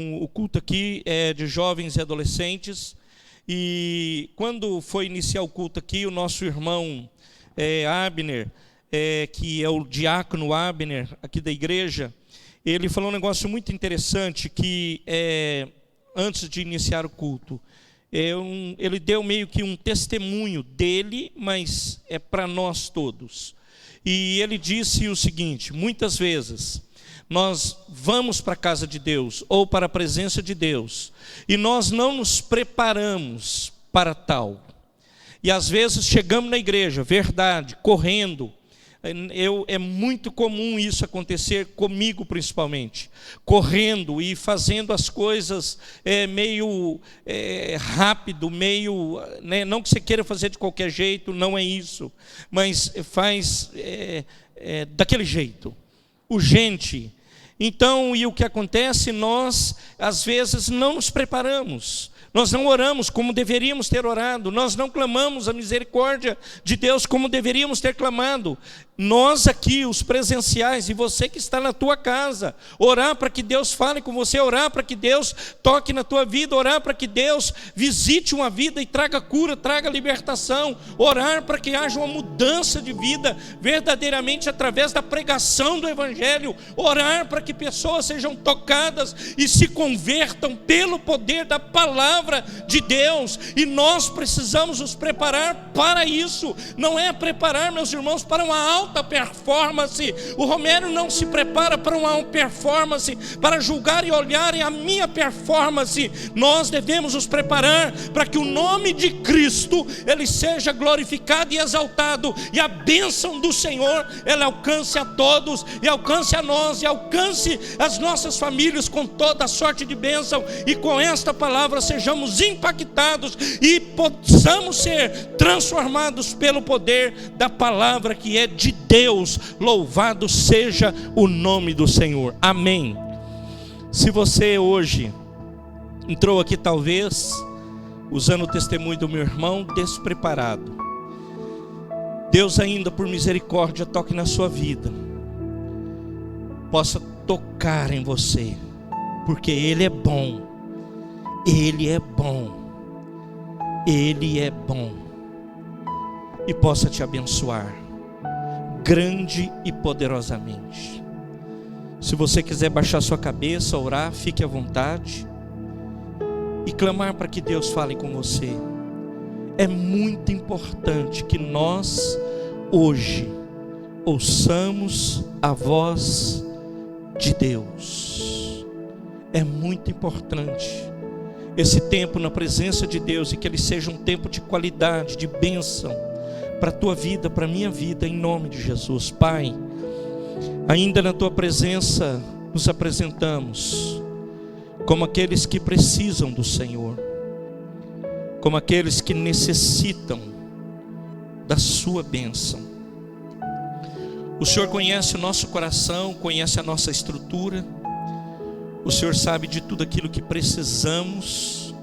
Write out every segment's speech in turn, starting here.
O culto aqui é de jovens e adolescentes, e quando foi iniciar o culto aqui, o nosso irmão Abner, que é o diácono Abner aqui da igreja, ele falou um negócio muito interessante, que antes de iniciar o culto, ele deu meio que um testemunho dele, mas é para nós todos. E ele disse o seguinte: muitas vezes nós vamos para a casa de Deus ou para a presença de Deus e nós não nos preparamos para tal. E às vezes chegamos na igreja, verdade, correndo. É muito comum isso acontecer comigo principalmente, correndo e fazendo as coisas meio rápido, meio, não que você queira fazer de qualquer jeito, não é isso, mas faz daquele jeito, urgente. Então, e o que acontece? Nós às vezes não nos preparamos. Nós não oramos como deveríamos ter orado, nós não clamamos a misericórdia de Deus como deveríamos ter clamado. Nós aqui, os presenciais, e você que está na tua casa, orar para que Deus fale com você, orar para que Deus toque na tua vida, orar para que Deus visite uma vida e traga cura, traga libertação, orar para que haja uma mudança de vida verdadeiramente através da pregação do Evangelho, orar para que pessoas sejam tocadas e se convertam pelo poder da palavra de Deus. E nós precisamos nos preparar para isso. Não é preparar, meus irmãos, para uma alta performance. O Romero não se prepara para uma performance, para julgar e olharem a minha performance. Nós devemos nos preparar para que o nome de Cristo ele seja glorificado e exaltado, e a bênção do Senhor ela alcance a todos, e alcance a nós, e alcance as nossas famílias com toda a sorte de bênção, e com esta palavra sejamos impactados e possamos ser transformados pelo poder da palavra que é de Deus. Louvado seja o nome do Senhor. Amém. Se você hoje entrou aqui talvez usando o testemunho do meu irmão, despreparado, Deus ainda por misericórdia toque na sua vida, possa tocar em você, porque Ele é bom, Ele é bom, Ele é bom, e possa te abençoar grande e poderosamente. Se você quiser baixar sua cabeça, orar, fique à vontade e clamar para que Deus fale com você. É muito importante que nós hoje ouçamos a voz de Deus. É muito importante esse tempo na presença de Deus, e que ele seja um tempo de qualidade, de bênção para a tua vida, para a minha vida, em nome de Jesus. Pai, ainda na tua presença nos apresentamos como aqueles que precisam do Senhor, como aqueles que necessitam da sua bênção. O Senhor conhece o nosso coração, conhece a nossa estrutura, o Senhor sabe de tudo aquilo que precisamos,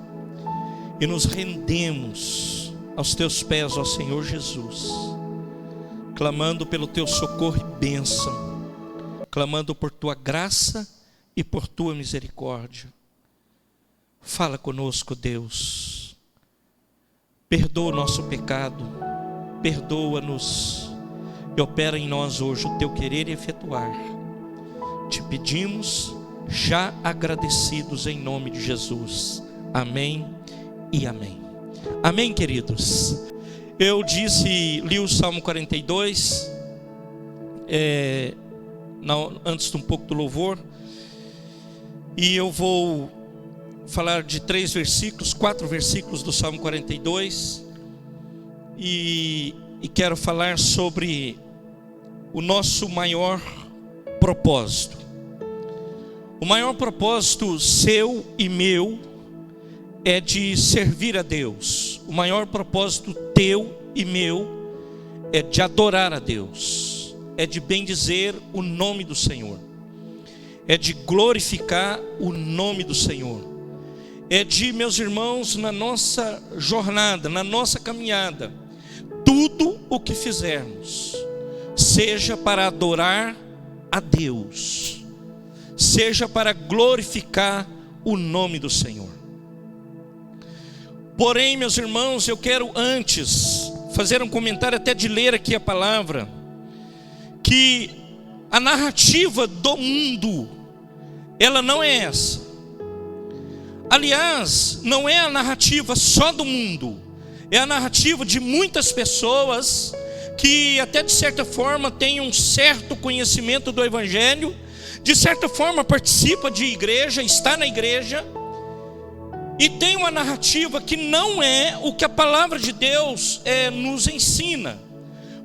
e nos rendemos aos teus pés, ó Senhor Jesus, clamando pelo teu socorro e bênção, clamando por tua graça e por tua misericórdia. Fala conosco, Deus, perdoa o nosso pecado, perdoa-nos e opera em nós hoje o teu querer e efetuar. Te pedimos já agradecidos em nome de Jesus. Amém e amém. Amém, queridos. Eu li o Salmo 42 antes de um pouco do louvor, e eu vou falar de 4 versículos do Salmo 42, e quero falar sobre o nosso maior propósito. O maior propósito seu e meu é de servir a Deus. O maior propósito teu e meu é de adorar a Deus, é de bendizer o nome do Senhor, é de glorificar o nome do Senhor, é de, meus irmãos, na nossa jornada, na nossa caminhada, tudo o que fizermos seja para adorar a Deus, seja para glorificar o nome do Senhor. Porém, meus irmãos, eu quero antes fazer um comentário, até de ler aqui a palavra, que a narrativa do mundo, ela não é essa. Aliás, não é a narrativa só do mundo, é a narrativa de muitas pessoas que até de certa forma têm um certo conhecimento do Evangelho, de certa forma participa de igreja, está na igreja, e tem uma narrativa que não é o que a palavra de Deus nos ensina,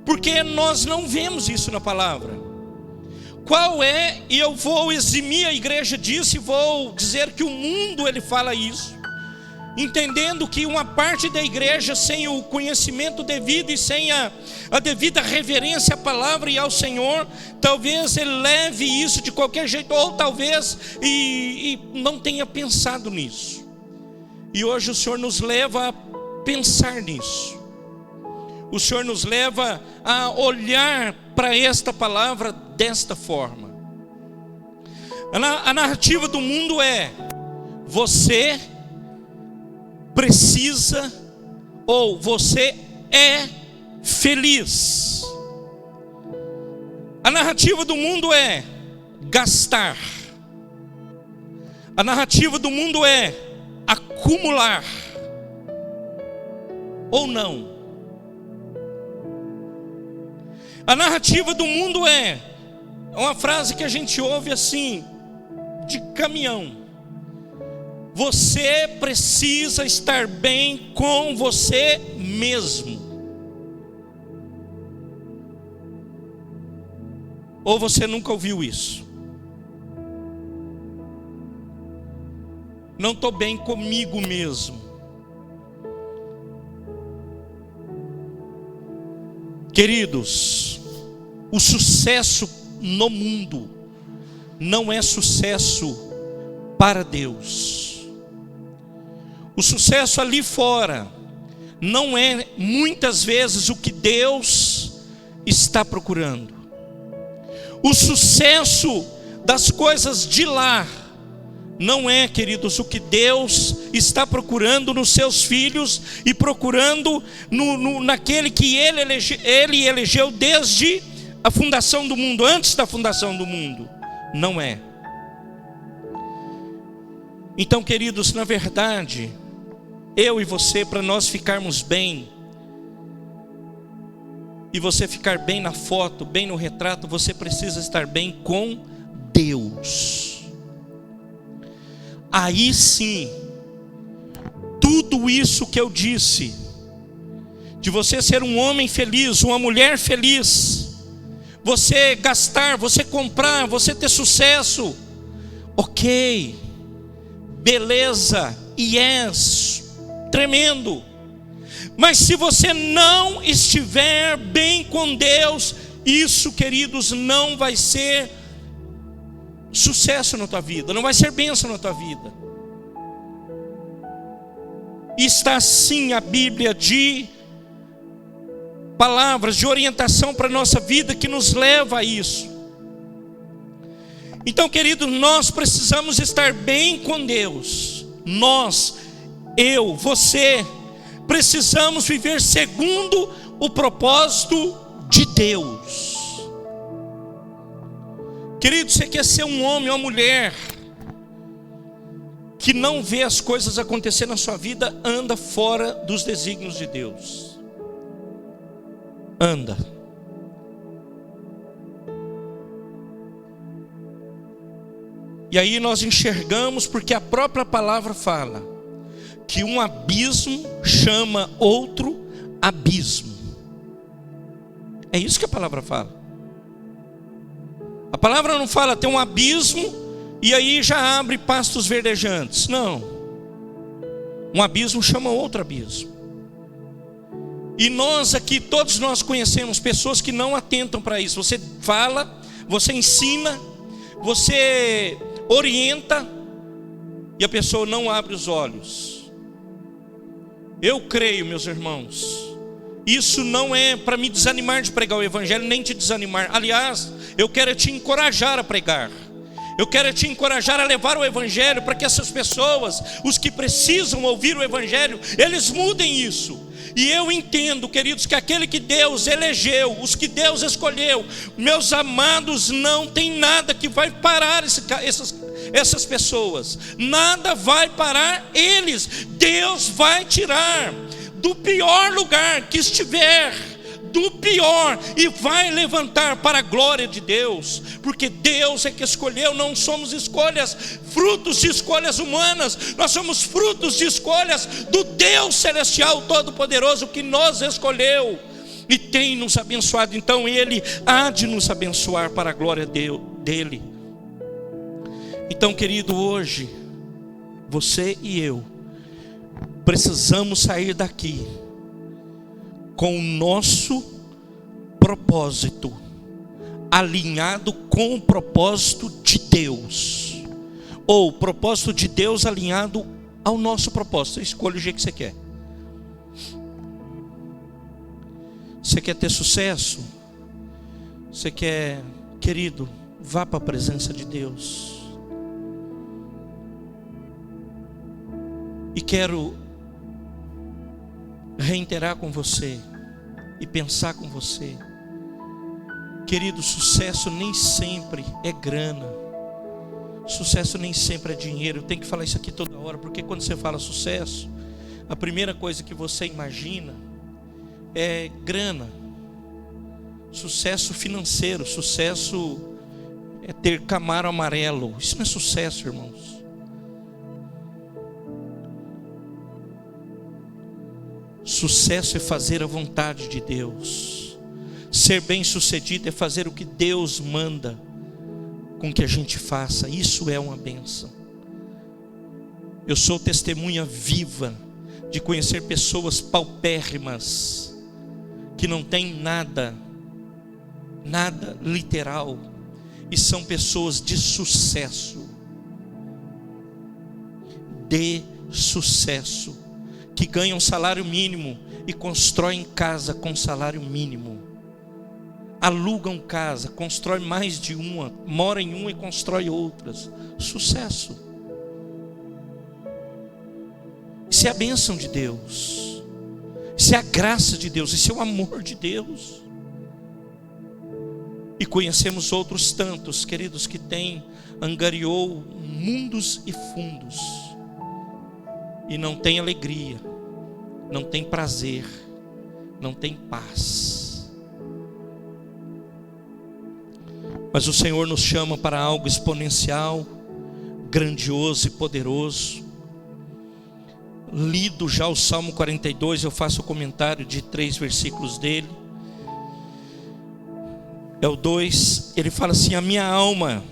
porque nós não vemos isso na palavra. Qual é? E eu vou eximir a igreja disso e vou dizer que o mundo ele fala isso, entendendo que uma parte da igreja, sem o conhecimento devido e sem a devida reverência à palavra e ao Senhor, talvez ele leve isso de qualquer jeito, ou talvez e não tenha pensado nisso. E hoje o Senhor nos leva a pensar nisso. O Senhor nos leva a olhar para esta palavra desta forma. A narrativa do mundo é: você precisa, ou você é feliz. A narrativa do mundo é gastar. A narrativa do mundo é acumular, ou não. A narrativa do mundo é uma frase que a gente ouve assim, de caminhão: você precisa estar bem com você mesmo. Ou você nunca ouviu isso? Não estou bem comigo mesmo. Queridos, o sucesso no mundo não é sucesso para Deus. O sucesso ali fora não é muitas vezes o que Deus está procurando. O sucesso das coisas de lá não é, queridos, o que Deus está procurando nos seus filhos e procurando naquele que Ele elegeu desde a fundação do mundo, antes da fundação do mundo. Não é. Então, queridos, na verdade, eu e você, para nós ficarmos bem, e você ficar bem na foto, bem no retrato, você precisa estar bem com Deus. Aí sim, tudo isso que eu disse, de você ser um homem feliz, uma mulher feliz, você gastar, você comprar, você ter sucesso, ok, beleza, yes, tremendo. Mas se você não estiver bem com Deus, isso, queridos, não vai ser sucesso na tua vida, não vai ser bênção na tua vida. E está sim a Bíblia de palavras de orientação para a nossa vida que nos leva a isso. Então, queridos, nós precisamos estar bem com Deus. Nós, eu, você, precisamos viver segundo o propósito de Deus. Querido, você quer ser um homem ou uma mulher que não vê as coisas acontecer na sua vida, anda fora dos desígnios de Deus. Anda. E aí nós enxergamos, porque a própria palavra fala que um abismo chama outro abismo. É isso que a palavra fala. A palavra não fala tem um abismo e aí já abre pastos verdejantes. Não. Um abismo chama outro abismo. E nós aqui, todos nós conhecemos pessoas que não atentam para isso. Você fala, você ensina, você orienta e a pessoa não abre os olhos. Eu creio, meus irmãos, isso não é para me desanimar de pregar o Evangelho, nem te desanimar. Aliás, eu quero te encorajar a pregar. Eu quero te encorajar a levar o Evangelho para que essas pessoas, os que precisam ouvir o Evangelho, eles mudem isso. E eu entendo, queridos, que aquele que Deus elegeu, os que Deus escolheu, meus amados, não tem nada que vai parar essas pessoas. Nada vai parar eles. Deus vai tirar do pior lugar que estiver, do pior, e vai levantar para a glória de Deus, porque Deus é que escolheu. Não somos escolhas, frutos de escolhas humanas, nós somos frutos de escolhas do Deus celestial todo-poderoso, que nos escolheu e tem nos abençoado. Então Ele há de nos abençoar para a glória dEle. Então, querido, hoje você e eu precisamos sair daqui com o nosso propósito alinhado com o propósito de Deus, ou o propósito de Deus alinhado ao nosso propósito. Escolha o jeito que você quer. Você quer ter sucesso? Você quer, querido, vá para a presença de Deus. E quero reiterar com você e pensar com você, querido, sucesso nem sempre é grana, sucesso nem sempre é dinheiro. Eu tenho que falar isso aqui toda hora, porque quando você fala sucesso, a primeira coisa que você imagina é grana, sucesso financeiro, sucesso é ter Camaro amarelo. Isso não é sucesso, irmãos. Sucesso é fazer a vontade de Deus. Ser bem-sucedido é fazer o que Deus manda com que a gente faça. Isso é uma bênção. Eu sou testemunha viva de conhecer pessoas paupérrimas, que não têm nada literal, e são pessoas de sucesso, que ganham salário mínimo e constroem casa com salário mínimo, alugam casa, constroem mais de uma, moram em uma e constroem outras. Sucesso. Isso é a bênção de Deus, isso é a graça de Deus, isso é o amor de Deus. E conhecemos outros tantos, queridos, que angariou mundos e fundos, e não tem alegria, não tem prazer, não tem paz. Mas o Senhor nos chama para algo exponencial, grandioso e poderoso. Lido já o Salmo 42, eu faço o comentário de 3 versículos dele. É o 2, ele fala assim: a minha alma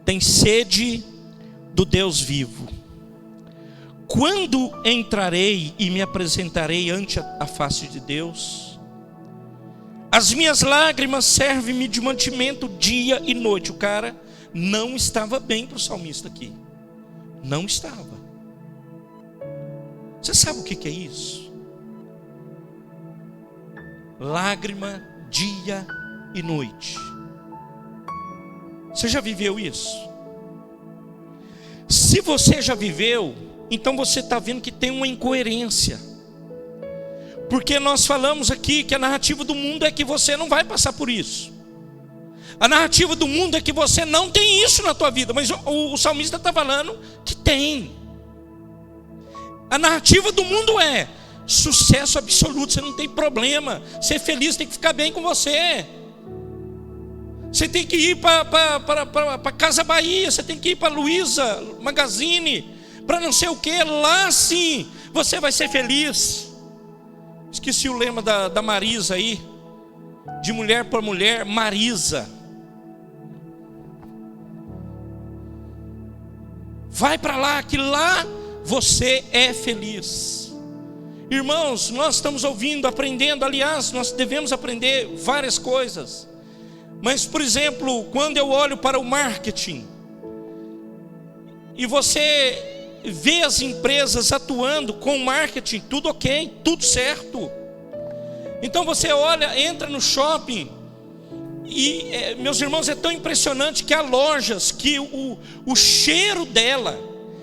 tem sede do Deus vivo. Quando entrarei e me apresentarei ante a face de Deus? As minhas lágrimas servem-me de mantimento dia e noite. O cara não estava bem para o salmista aqui. Não estava. Você sabe o que é isso? Lágrima dia e noite. Você já viveu isso? Se você já viveu, então você está vendo que tem uma incoerência. Porque nós falamos aqui que a narrativa do mundo é que você não vai passar por isso. A narrativa do mundo é que você não tem isso na tua vida. Mas o salmista está falando que tem. A narrativa do mundo é sucesso absoluto, você não tem problema. Ser feliz, tem que ficar bem com você. Você tem que ir para Casa Bahia, você tem que ir para Luiza Magazine, para não sei o que. Lá sim você vai ser feliz. Esqueci o lema da Marisa aí, de mulher por mulher, Marisa. Vai para lá, que lá você é feliz. Irmãos, nós estamos ouvindo, aprendendo. Aliás, nós devemos aprender várias coisas. Mas, por exemplo, quando eu olho para o marketing, e você vê as empresas atuando com marketing, tudo ok, tudo certo. Então você olha, entra no shopping, E, meus irmãos, é tão impressionante que há lojas que o cheiro dela,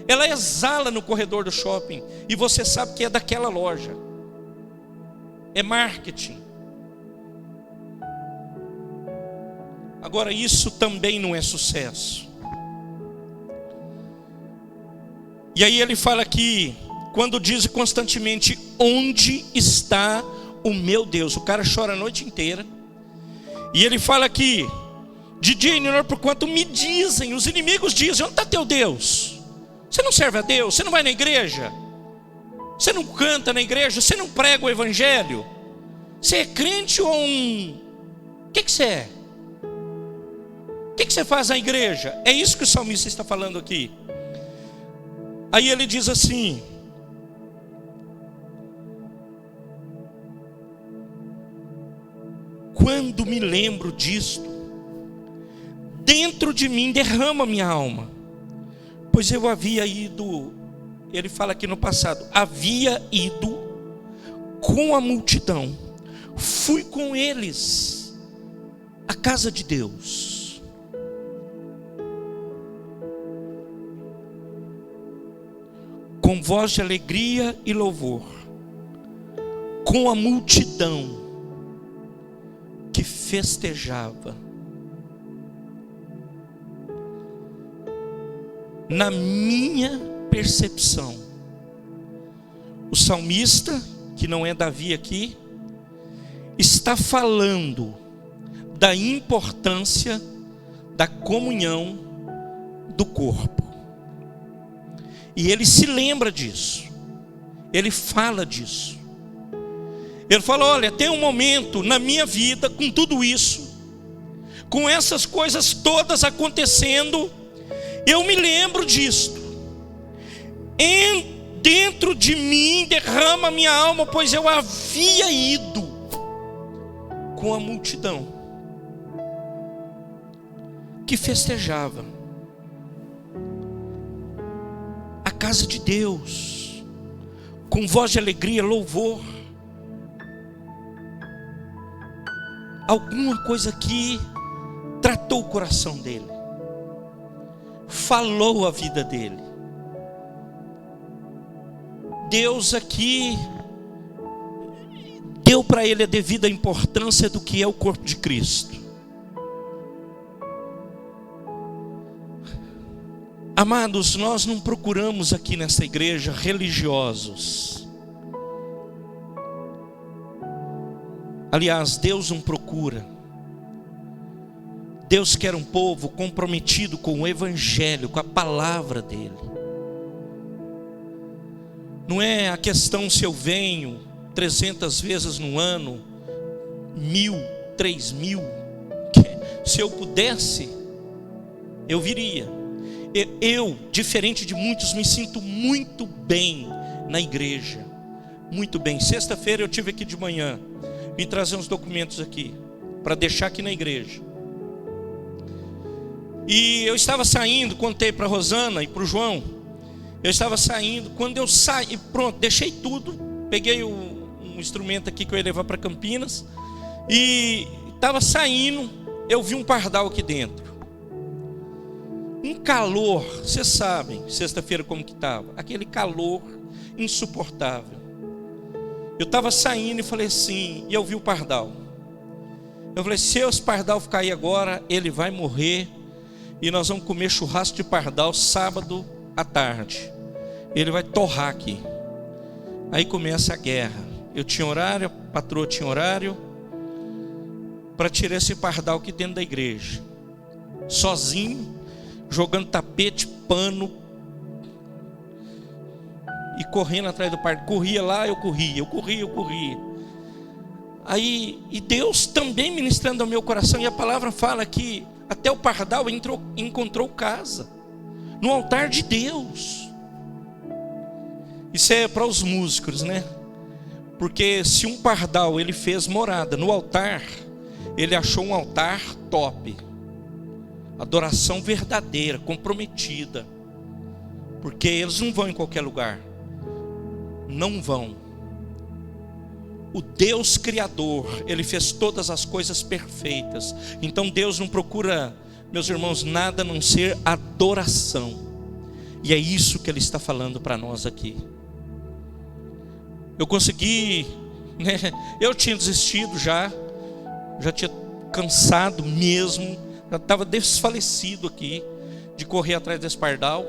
ela exala no corredor do shopping, e você sabe que é daquela loja. É marketing. Agora, isso também não é sucesso. E aí ele fala aqui, quando diz constantemente: onde está o meu Deus? O cara chora a noite inteira. E ele fala aqui: de dia e de noite, porquanto me dizem, os inimigos dizem: onde está teu Deus? Você não serve a Deus? Você não vai na igreja? Você não canta na igreja? Você não prega o evangelho? Você é crente ou O que você é? O que você faz na igreja? É isso que o salmista está falando aqui. Aí ele diz assim: quando me lembro disto, dentro de mim derrama minha alma, pois eu havia ido, ele fala aqui no passado, havia ido com a multidão, fui com eles à casa de Deus, com voz de alegria e louvor, com a multidão que festejava. Na minha percepção, o salmista, que não é Davi aqui, está falando da importância da comunhão do corpo. E ele se lembra disso, ele fala disso. Ele fala: olha, tem um momento na minha vida, com tudo isso, com essas coisas todas acontecendo, eu me lembro disto. Dentro de mim derrama minha alma, pois eu havia ido com a multidão que festejava a casa de Deus, com voz de alegria, louvor. Alguma coisa aqui tratou o coração dele, falou a vida dele. Deus aqui deu para ele a devida importância do que é o corpo de Cristo. Amados, nós não procuramos aqui nessa igreja religiosos. Aliás, Deus não procura. Deus quer um povo comprometido com o evangelho, com a palavra dele. Não é a questão se eu venho 300 vezes no ano, 1000, 3000. Se eu pudesse, eu viria. Eu, diferente de muitos, me sinto muito bem na igreja. Muito bem. Sexta-feira eu tive aqui de manhã, vim trazer uns documentos aqui, para deixar aqui na igreja. E eu estava saindo, contei para a Rosana e para o João. Eu estava saindo, quando eu saí, pronto, deixei tudo. Peguei um instrumento aqui que eu ia levar para Campinas. E estava saindo, eu vi um pardal aqui dentro. Um calor, vocês sabem, sexta-feira como que estava. Aquele calor insuportável. Eu estava saindo e falei assim, e eu vi o pardal. Eu falei: se esse pardal ficar aí agora, ele vai morrer. E nós vamos comer churrasco de pardal sábado à tarde. Ele vai torrar aqui. Aí começa a guerra. Eu tinha horário, a patroa tinha horário, para tirar esse pardal aqui dentro da igreja. Sozinho, jogando tapete, pano, e correndo atrás do pardal. Corria lá, eu corria. Aí, e Deus também ministrando ao meu coração, e a palavra fala que até o pardal encontrou casa no altar de Deus. Isso é para os músicos, né? Porque se um pardal ele fez morada no altar, ele achou um altar top, adoração verdadeira, comprometida. Porque eles não vão em qualquer lugar, não vão. o Deus Criador, Ele fez todas as coisas perfeitas. Então Deus não procura, meus irmãos, nada a não ser adoração. E é isso que Ele está falando para nós aqui. Eu consegui, né? Eu tinha desistido já tinha cansado mesmo, já estava desfalecido aqui de correr atrás desse pardal.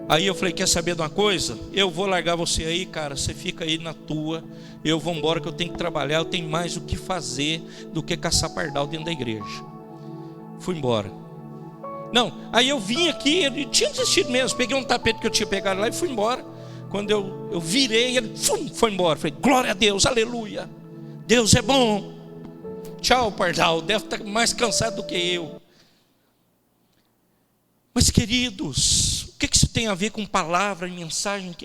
Aí eu falei, quer saber de uma coisa? Eu vou largar você aí, cara, você fica aí na tua, eu vou embora que eu tenho que trabalhar, eu tenho mais o que fazer do que caçar pardal dentro da igreja. Fui embora. Não, aí eu vim aqui, ele tinha desistido mesmo, peguei um tapete que eu tinha pegado lá e fui embora. Quando eu virei, ele foi embora. Falei, glória a Deus, aleluia, Deus é bom. Tchau, pardal, deve estar mais cansado do que eu. Mas queridos, o que isso tem a ver com palavra e mensagem?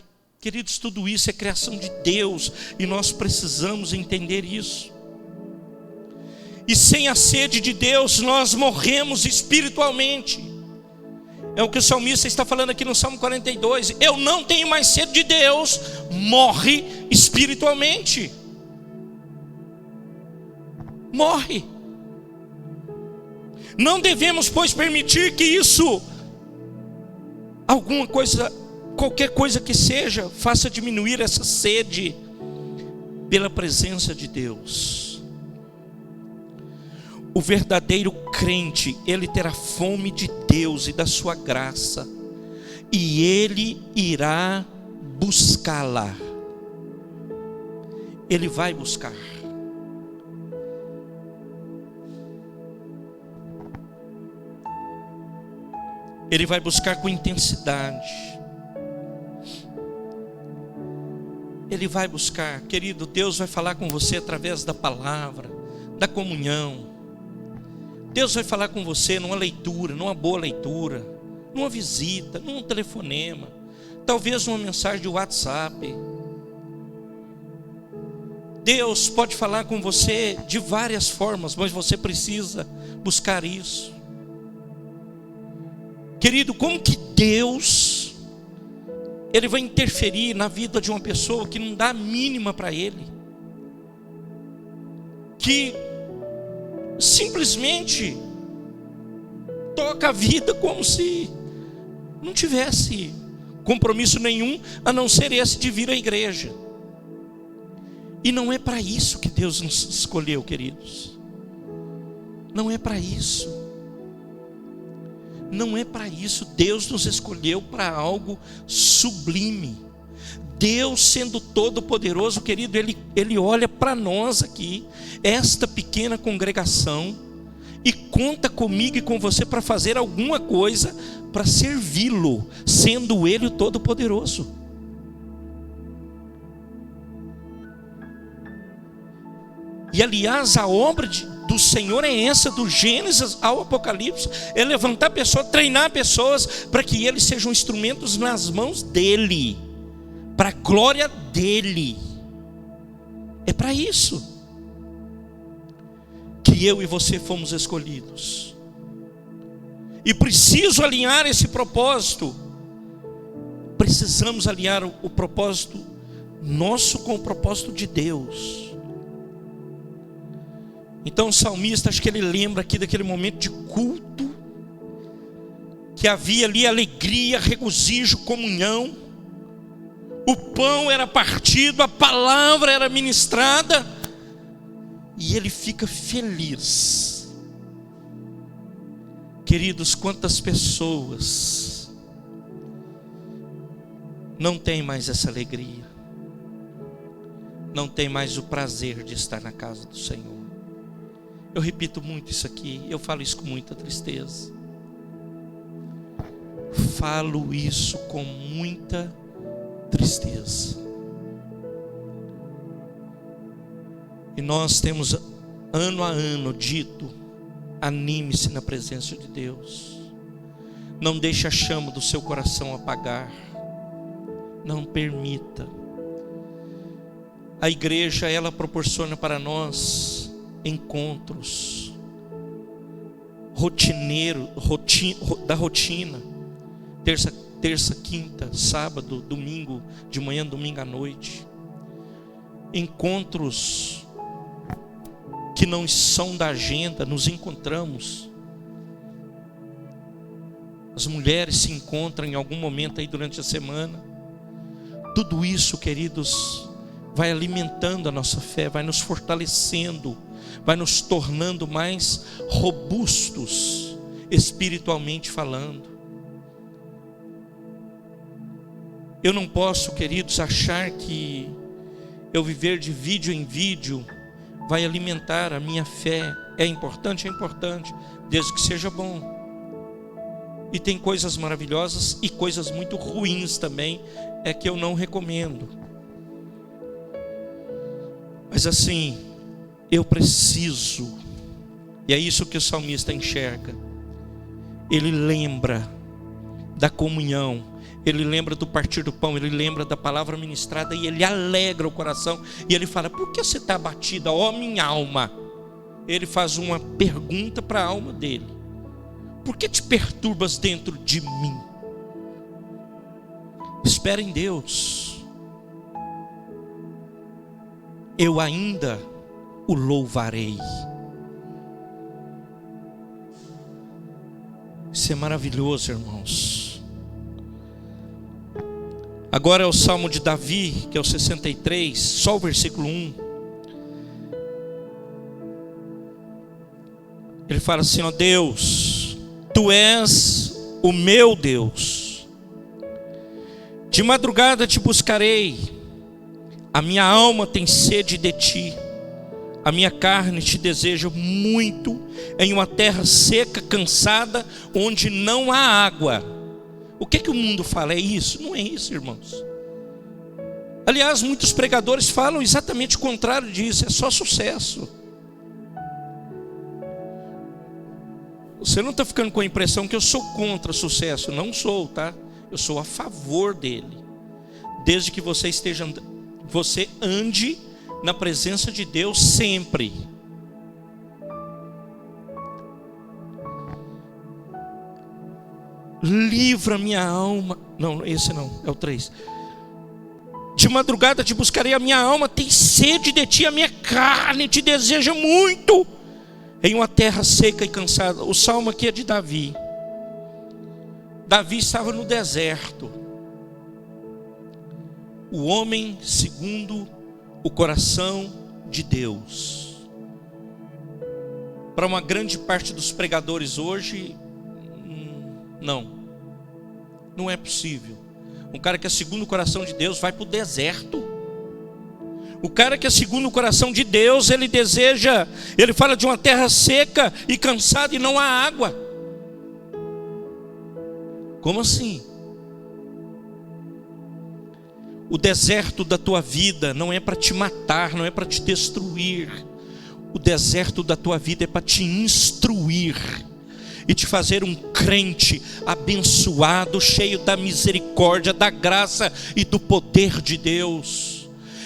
Queridos, tudo isso é criação de Deus, e nós precisamos entender isso. E sem a sede de Deus, nós morremos espiritualmente. É o que o salmista está falando aqui no Salmo 42. Eu não tenho mais sede de Deus, morre espiritualmente. Morre. Não devemos, pois, permitir que isso, alguma coisa, qualquer coisa que seja, faça diminuir essa sede pela presença de Deus. O verdadeiro crente, ele terá fome de Deus e da sua graça, e ele irá buscá-la. Ele vai buscar. Ele vai buscar com intensidade. Ele vai buscar, querido, Deus vai falar com você através da palavra, da comunhão. Deus vai falar com você numa leitura, numa boa leitura, numa visita, num telefonema, talvez numa mensagem de WhatsApp. Deus pode falar com você de várias formas, mas você precisa buscar isso. Querido, como que Deus, Ele vai interferir na vida de uma pessoa que não dá a mínima para Ele, que simplesmente toca a vida como se não tivesse compromisso nenhum, a não ser esse de vir à igreja? E não é para isso que Deus nos escolheu, queridos. Não é para isso. Não é para isso. Deus nos escolheu para algo sublime. Deus, sendo todo poderoso, querido, Ele olha para nós aqui, esta pequena congregação, e conta comigo e com você para fazer alguma coisa para servi-lo, sendo Ele o todo poderoso. E aliás, a obra do Senhor é essa, do Gênesis ao Apocalipse, é levantar pessoas, treinar pessoas, para que eles sejam instrumentos nas mãos dEle, para a glória dEle. É para isso que eu e você fomos escolhidos. E preciso alinhar esse propósito. Precisamos alinhar o propósito nosso com o propósito de Deus. Então o salmista, acho que ele lembra aqui daquele momento de culto, que havia ali alegria, regozijo, comunhão. O pão era partido, a palavra era ministrada, e ele fica feliz. Queridos, quantas pessoas não têm mais essa alegria, não têm mais o prazer de estar na casa do Senhor. Eu repito muito isso aqui, eu falo isso com muita tristeza. Falo isso com muita tristeza. E nós temos ano a ano dito: anime-se na presença de Deus. Não deixe a chama do seu coração apagar. Não permita. A igreja, ela proporciona para nós encontros da rotina. Terça, quinta, sábado, domingo de manhã, domingo à noite. encontros que não são da agenda, nos encontramos. As mulheres se encontram em algum momento aí durante a semana. Tudo isso, queridos, vai alimentando a nossa fé, vai nos fortalecendo, vai nos tornando mais robustos, espiritualmente falando. Eu não posso, queridos, achar que eu viver de vídeo em vídeo vai alimentar a minha fé. É importante, desde que seja bom. E tem coisas maravilhosas e coisas muito ruins também, que eu não recomendo. Mas assim, eu preciso, e é isso que o salmista enxerga. Ele lembra da comunhão, ele lembra do partir do pão, ele lembra da palavra ministrada, e ele alegra o coração, e ele fala: por que você está abatida, ó minha alma? Ele faz uma pergunta para a alma dele: por que te perturbas dentro de mim? Espera em Deus, eu ainda o louvarei. Isso é maravilhoso, irmãos. Agora é o Salmo de Davi, que é o 63, só o versículo 1. Ele fala assim: ó Deus, Tu és o meu Deus, de madrugada te buscarei, a minha alma tem sede de Ti, a minha carne te deseja muito, em uma terra seca, cansada, onde não há água. O que o mundo fala? É isso? Não é isso, irmãos. Aliás, muitos pregadores falam exatamente o contrário disso, é só sucesso. Você não está ficando com a impressão que eu sou contra sucesso? Não sou, tá? Eu sou a favor dele, desde que você ande na presença de Deus sempre. Livra minha alma. Não, esse não, é o 3. De madrugada te buscarei, a minha alma tem sede de Ti, a minha carne te deseja muito, em uma terra seca e cansada. O salmo aqui é de Davi. Davi estava no deserto. O homem segundo o coração de Deus. Para uma grande parte dos pregadores hoje, não é possível. Um cara que é segundo o coração de Deus vai para o deserto. O cara que é segundo o coração de Deus, ele deseja, ele fala de uma terra seca e cansada e não há água. Como assim? O deserto da tua vida não é para te matar, não é para te destruir. O deserto da tua vida é para te instruir e te fazer um crente abençoado, cheio da misericórdia, da graça e do poder de Deus.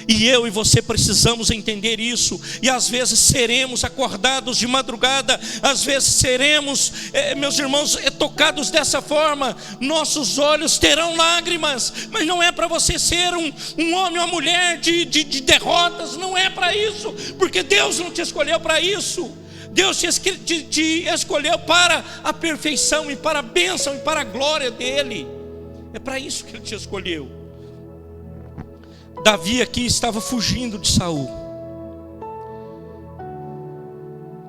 E eu e você precisamos entender isso. E às vezes seremos acordados de madrugada, às vezes seremos, meus irmãos, tocados dessa forma. Nossos olhos terão lágrimas, mas não é para você ser um homem ou uma mulher de derrotas. Não é para isso, porque Deus não te escolheu para isso. Deus te escolheu para a perfeição e para a bênção e para a glória dele. É para isso que Ele te escolheu. Davi aqui estava fugindo de Saul,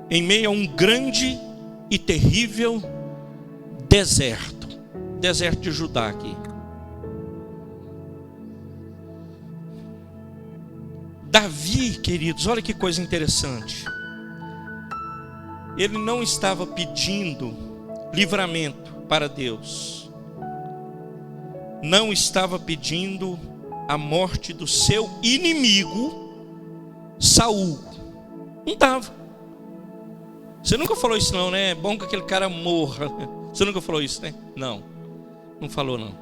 em meio a um grande e terrível deserto de Judá aqui. Davi, queridos, olha que coisa interessante. Ele não estava pedindo livramento para Deus, não estava pedindo a morte do seu inimigo Saul. Não estava. Você nunca falou isso não, né? É bom que aquele cara morra. Você nunca falou isso, né? Não falou não.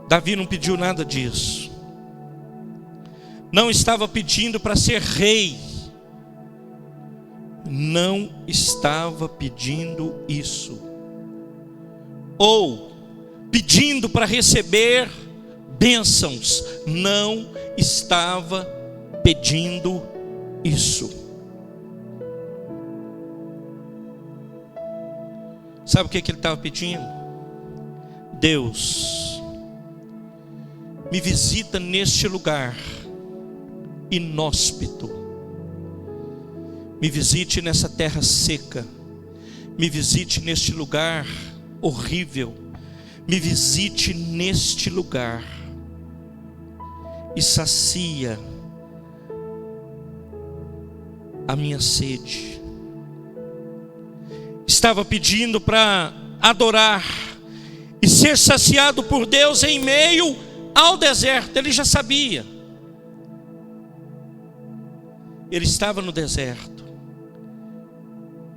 Davi não pediu nada disso. Não estava pedindo para ser rei. Não estava pedindo isso. Ou pedindo para receber bênçãos, não estava pedindo isso. Sabe o que ele estava pedindo? Deus, me visita neste lugar inóspito, me visite nessa terra seca, me visite neste lugar horrível, me visite neste lugar e sacia a minha sede. Estava pedindo para adorar e ser saciado por Deus em meio ao deserto. Ele já sabia. Ele estava no deserto.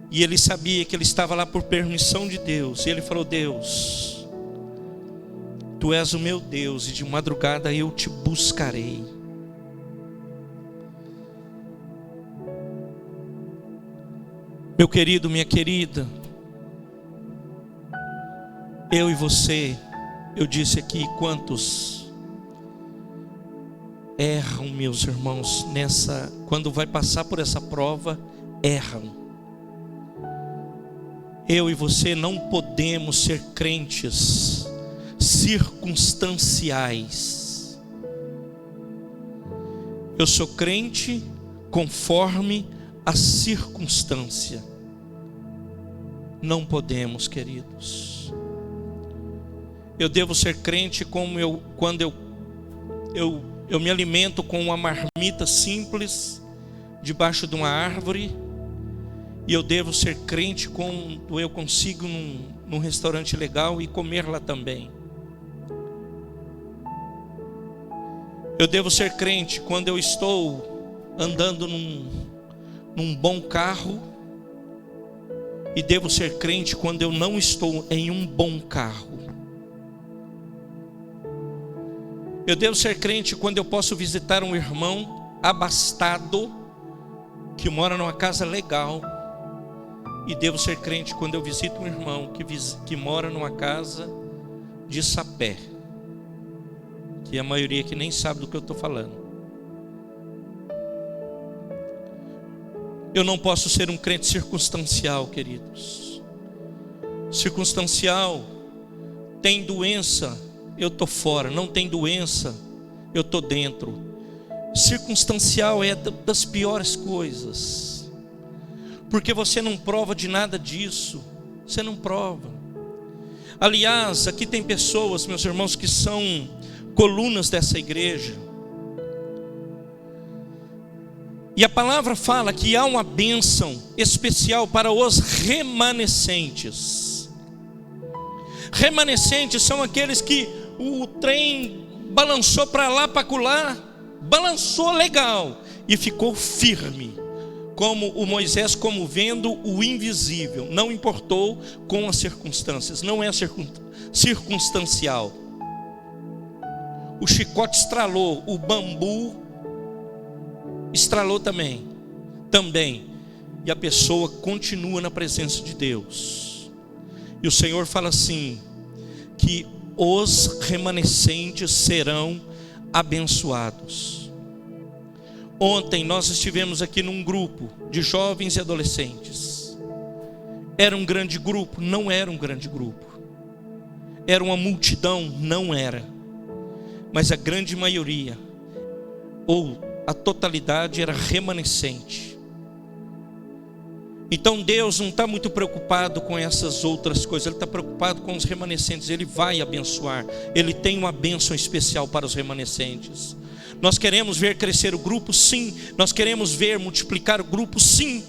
E ele sabia que ele estava lá por permissão de Deus. E ele falou: Deus, Tu és o meu Deus, e de madrugada eu te buscarei. Meu querido, minha querida, eu e você, eu disse aqui, quantos erram, meus irmãos, quando vai passar por essa prova, erram. Eu e você não podemos ser crentes circunstanciais. Eu sou crente conforme a circunstância. Não podemos, queridos. Eu devo ser crente como quando eu me alimento com uma marmita simples debaixo de uma árvore, e eu devo ser crente quando eu consigo num restaurante legal e comer lá também. Eu devo ser crente quando eu estou andando num bom carro, e devo ser crente quando eu não estou em um bom carro. Eu devo ser crente quando eu posso visitar um irmão abastado que mora numa casa legal, e devo ser crente quando eu visito um irmão que mora numa casa de sapé, que a maioria aqui nem sabe do que eu estou falando. Eu não posso ser um crente circunstancial, queridos. Circunstancial, tem doença, eu estou fora. Não tem doença, eu estou dentro. Circunstancial é das piores coisas, porque você não prova de nada disso. Você não prova. Aliás, aqui tem pessoas, meus irmãos, que são colunas dessa igreja, e a palavra fala que há uma bênção especial para os remanescentes. Remanescentes são aqueles que o trem balançou para lá, para acolá, balançou legal e ficou firme, como o Moisés, como vendo o invisível. Não importou com as circunstâncias, não é circunstancial. O chicote estralou, o bambu estralou também, e a pessoa continua na presença de Deus. E o Senhor fala assim, que os remanescentes serão abençoados. Ontem nós estivemos aqui num grupo de jovens e adolescentes. Era um grande grupo? Não era um grande grupo. Era uma multidão? Não era. Mas a grande maioria, ou a totalidade, era remanescente. Então Deus não está muito preocupado com essas outras coisas. Ele está preocupado com os remanescentes. Ele vai abençoar. Ele tem uma bênção especial para os remanescentes. Nós queremos ver crescer o grupo? Sim. Nós queremos ver multiplicar o grupo? Sim.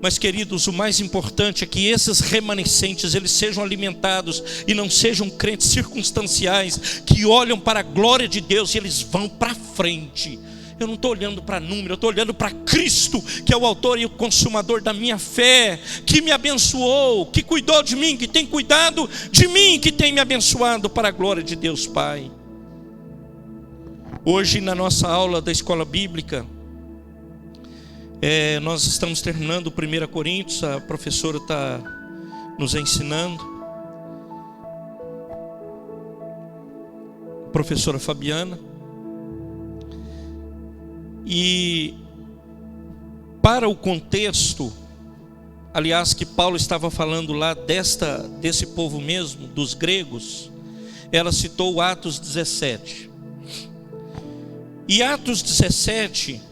Mas, queridos, o mais importante é que esses remanescentes, eles sejam alimentados e não sejam crentes circunstanciais, que olham para a glória de Deus e eles vão para frente. Eu não estou olhando para número, eu estou olhando para Cristo, que é o autor e o consumador da minha fé, que me abençoou, que cuidou de mim, que tem cuidado de mim, que tem me abençoado para a glória de Deus Pai. Hoje, na nossa aula da escola bíblica, nós estamos terminando 1 Coríntios, a professora está nos ensinando. professora Fabiana. E para o contexto, aliás, que Paulo estava falando lá desse povo mesmo, dos gregos, ela citou Atos 17. E Atos 17,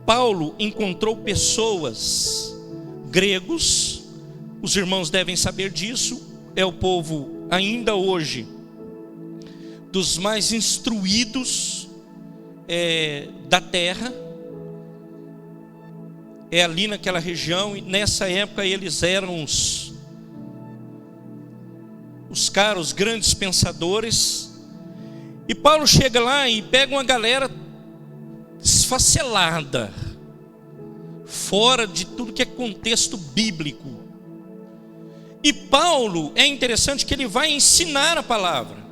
Paulo encontrou pessoas, gregos, os irmãos devem saber disso, é o povo ainda hoje dos mais instruídos da terra, é ali naquela região, e nessa época eles eram os grandes pensadores. E Paulo chega lá e pega uma galera esfacelada, fora de tudo que é contexto bíblico. E Paulo, é interessante que ele vai ensinar a palavra,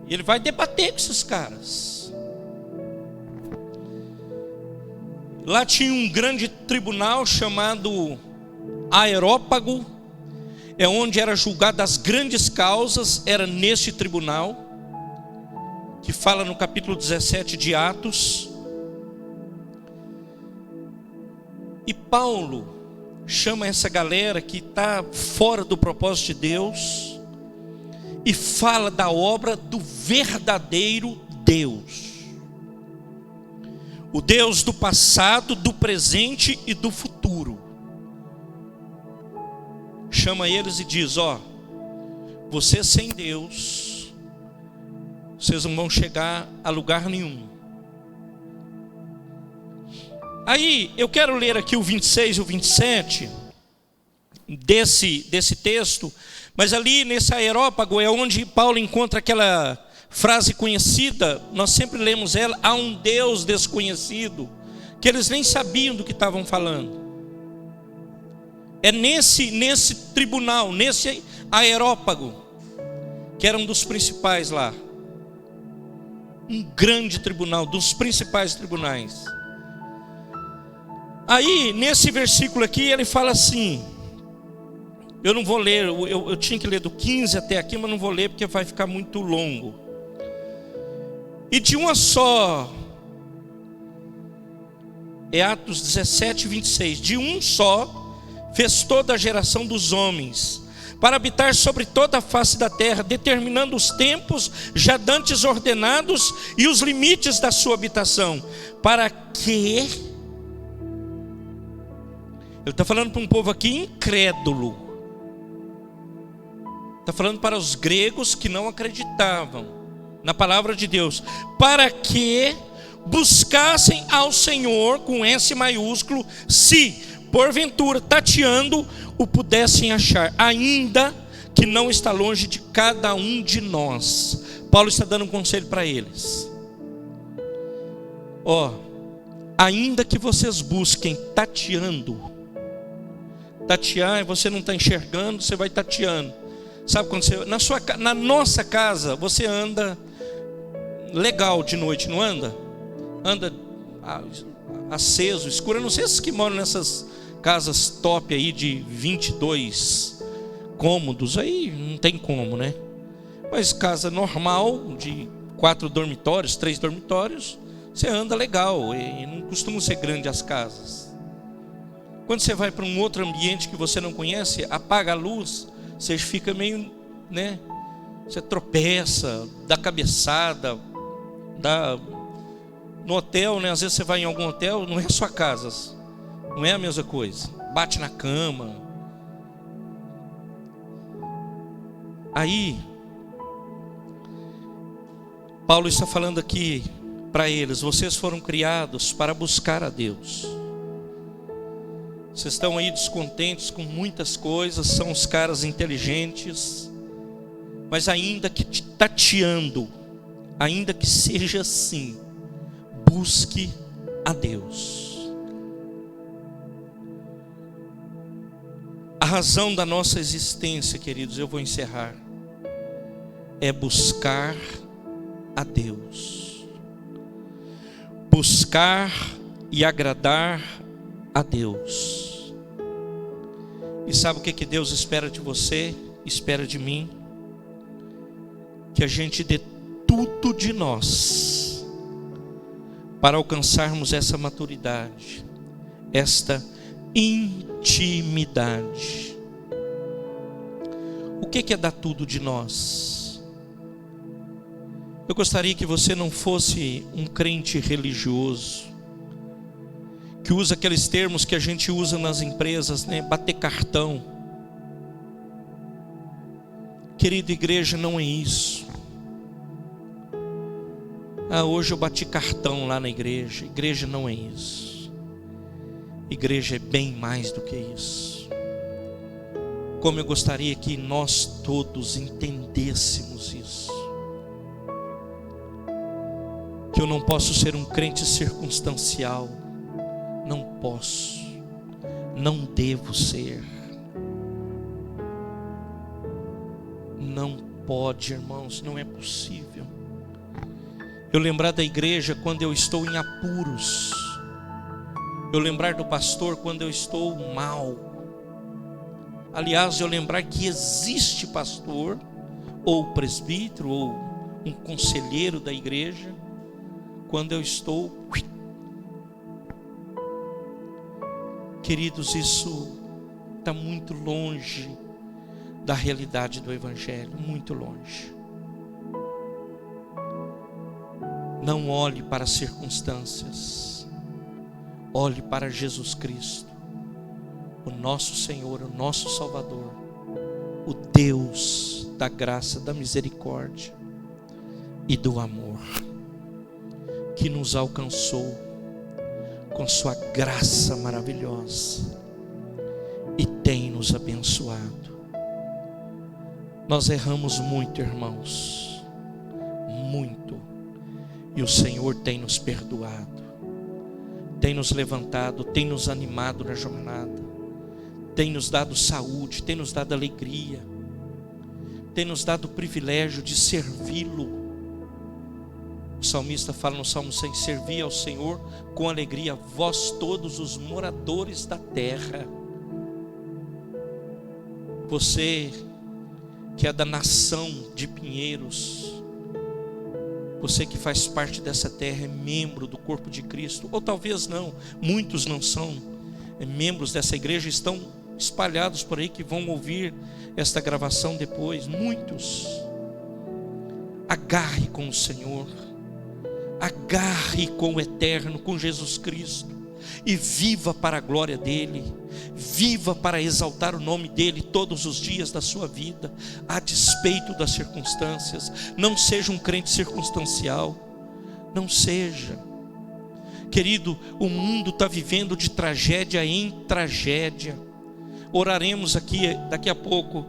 ele vai debater com esses caras. Lá tinha um grande tribunal chamado Areópago, é onde era julgada as grandes causas, era neste tribunal, que fala no capítulo 17 de Atos. E Paulo chama essa galera que está fora do propósito de Deus e fala da obra do verdadeiro Deus, o Deus do passado, do presente e do futuro. Chama eles e diz: ó, vocês sem Deus, vocês não vão chegar a lugar nenhum. Aí eu quero ler aqui o 26 e o 27 desse texto, mas ali nesse Areópago é onde Paulo encontra aquela frase conhecida, nós sempre lemos ela: há um Deus desconhecido, que eles nem sabiam do que estavam falando. É nesse tribunal, nesse Areópago, que era um dos principais lá, um grande tribunal, dos principais tribunais. Aí nesse versículo aqui ele fala assim, eu não vou ler, eu tinha que ler do 15 até aqui, mas não vou ler porque vai ficar muito longo. E de uma só, é Atos 17, 26, de um só fez toda a geração dos homens, para habitar sobre toda a face da terra, determinando os tempos já dantes ordenados e os limites da sua habitação, para que... Ele está falando para um povo aqui incrédulo, está falando para os gregos que não acreditavam na palavra de Deus, para que buscassem ao Senhor com S maiúsculo, se porventura tateando o pudessem achar, ainda que não está longe de cada um de nós. Paulo está dando um conselho para eles: ó, ainda que vocês busquem tateando, tatear é você não está enxergando, você vai tateando. Sabe quando você, na nossa casa, você anda legal de noite, não anda? Anda aceso, escuro. Eu não sei se que moram nessas casas top aí de 22 cômodos, aí não tem como, né? Mas casa normal, de 4 dormitórios, 3 dormitórios, você anda legal, e não costumam ser grandes as casas. Quando você vai para um outro ambiente que você não conhece, apaga a luz, você fica meio, né? Você tropeça, dá cabeçada, no hotel, né? Às vezes você vai em algum hotel, não é a sua casa, não é a mesma coisa, bate na cama. Aí Paulo está falando aqui para eles: vocês foram criados para buscar a Deus. Vocês estão aí descontentes com muitas coisas, são os caras inteligentes, mas ainda que tateando, ainda que seja assim, busque a Deus. A razão da nossa existência, queridos, eu vou encerrar, é buscar a Deus, buscar e agradar a Deus. E sabe o que Deus espera de você, espera de mim? que a gente dê tudo de nós para alcançarmos essa maturidade, esta intimidade. O que é dar tudo de nós? Eu gostaria que você não fosse um crente religioso, que usa aqueles termos que a gente usa nas empresas, né? Bater cartão. Querida igreja, não é isso. Hoje eu bati cartão lá na igreja. Igreja não é isso. Igreja é bem mais do que isso. Como eu gostaria que nós todos entendêssemos isso. Que eu não posso ser um crente circunstancial. Não posso. Não devo ser. Não pode, irmãos, não é possível. Eu lembrar da igreja quando eu estou em apuros. Eu lembrar do pastor quando eu estou mal. Aliás, eu lembrar que existe pastor, ou presbítero, ou um conselheiro da igreja, quando eu estou... Queridos, isso está muito longe da realidade do Evangelho, muito longe. Não olhe para as circunstâncias, olhe para Jesus Cristo, o nosso Senhor, o nosso Salvador, o Deus da graça, da misericórdia e do amor, que nos alcançou com sua graça maravilhosa e tem nos abençoado. Nós erramos muito, irmãos, muito, e o Senhor tem nos perdoado, tem nos levantado, tem nos animado na jornada, tem nos dado saúde, tem nos dado alegria, tem nos dado o privilégio de servi-lo. O salmista fala no Salmo 100: servi ao Senhor com alegria, vós todos os moradores da terra. Você que é da nação de Pinheiros, você que faz parte dessa terra, é membro do corpo de Cristo, ou talvez não, muitos não são membros dessa igreja, estão espalhados por aí que vão ouvir esta gravação depois, muitos. Agarre com o Senhor, agarre com o eterno, com Jesus Cristo, e viva para a glória dele, viva para exaltar o nome dele todos os dias da sua vida, a despeito das circunstâncias. Não seja um crente circunstancial, não seja. Querido, o mundo está vivendo de tragédia em tragédia. Oraremos aqui daqui a pouco.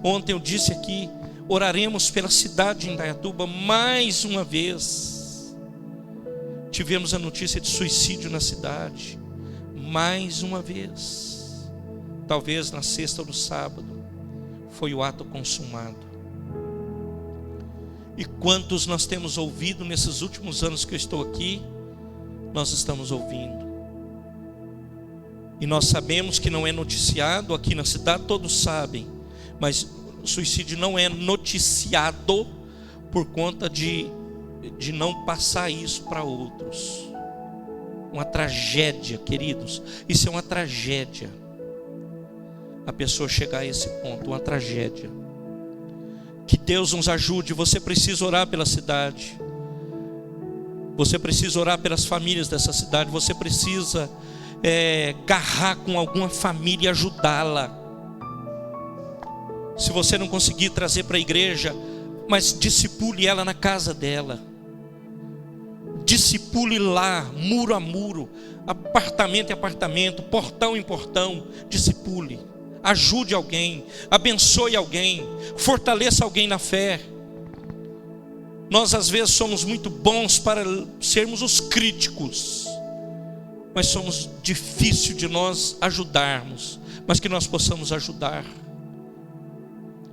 Ontem eu disse aqui, oraremos pela cidade de Indaiatuba mais uma vez. Tivemos a notícia de suicídio na cidade, mais uma vez. Talvez na sexta ou no sábado foi o ato consumado. E quantos nós temos ouvido nesses últimos anos que eu estou aqui? Nós estamos ouvindo. E nós sabemos que não é noticiado aqui na cidade, todos sabem. Mas o suicídio não é noticiado por conta de não passar isso para outros. Uma tragédia, queridos. Isso é uma tragédia. A pessoa chegar a esse ponto, uma tragédia. Que Deus nos ajude. Você precisa orar pela cidade. Você precisa orar pelas famílias dessa cidade. Você precisa agarrar com alguma família e ajudá-la. Se você não conseguir trazer para a igreja, mas discipule ela na casa dela. Discipule lá, muro a muro, apartamento em apartamento, portão em portão. Discipule, ajude alguém, abençoe alguém, fortaleça alguém na fé. Nós às vezes somos muito bons para sermos os críticos, mas somos difícil de nós ajudarmos. Mas que nós possamos ajudar,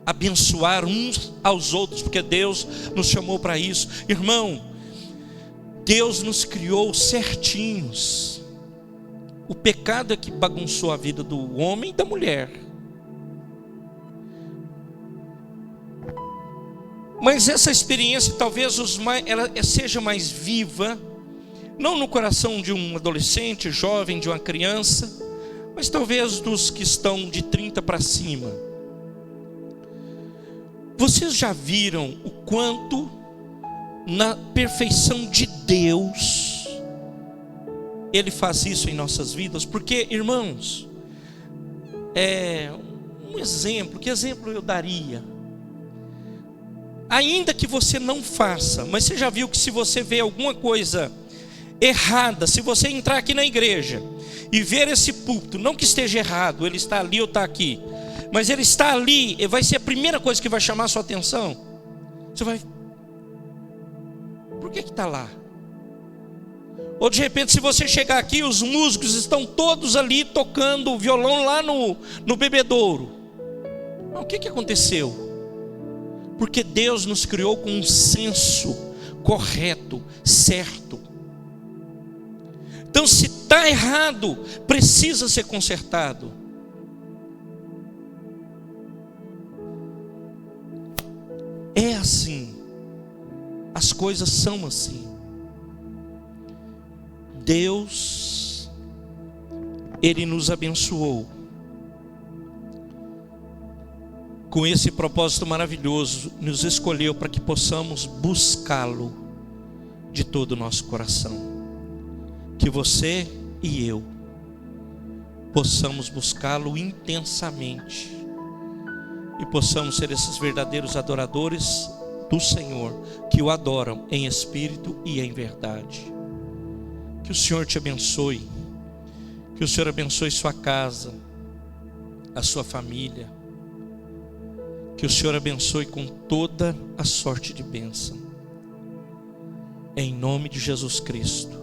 abençoar uns aos outros, porque Deus nos chamou para isso. Irmão, Deus nos criou certinhos. O pecado é que bagunçou a vida do homem e da mulher. Mas essa experiência talvez ela seja mais viva, não no coração de um adolescente, jovem, de uma criança, mas talvez dos que estão de 30 para cima. Vocês já viram o quanto na perfeição de Deus Ele faz isso em nossas vidas? Porque, irmãos, um exemplo, que exemplo eu daria? Ainda que você não faça, mas você já viu que se você vê alguma coisa errada, se você entrar aqui na igreja e ver esse púlpito, não que esteja errado, ele está ali ou está aqui, mas ele está ali, e vai ser a primeira coisa que vai chamar a sua atenção. Você vai, por que está lá? Ou de repente, se você chegar aqui, os músicos estão todos ali tocando o violão lá no bebedouro. O que aconteceu? Porque Deus nos criou com um senso correto, certo. Então, se está errado, precisa ser consertado. É assim. As coisas são assim. Deus, Ele nos abençoou com esse propósito maravilhoso, nos escolheu para que possamos buscá-lo de todo o nosso coração. Que você e eu possamos buscá-lo intensamente e possamos ser esses verdadeiros adoradores do Senhor, que o adoram em espírito e em verdade. Que o Senhor te abençoe, que o Senhor abençoe sua casa, a sua família, que o Senhor abençoe com toda a sorte de bênção, em nome de Jesus Cristo.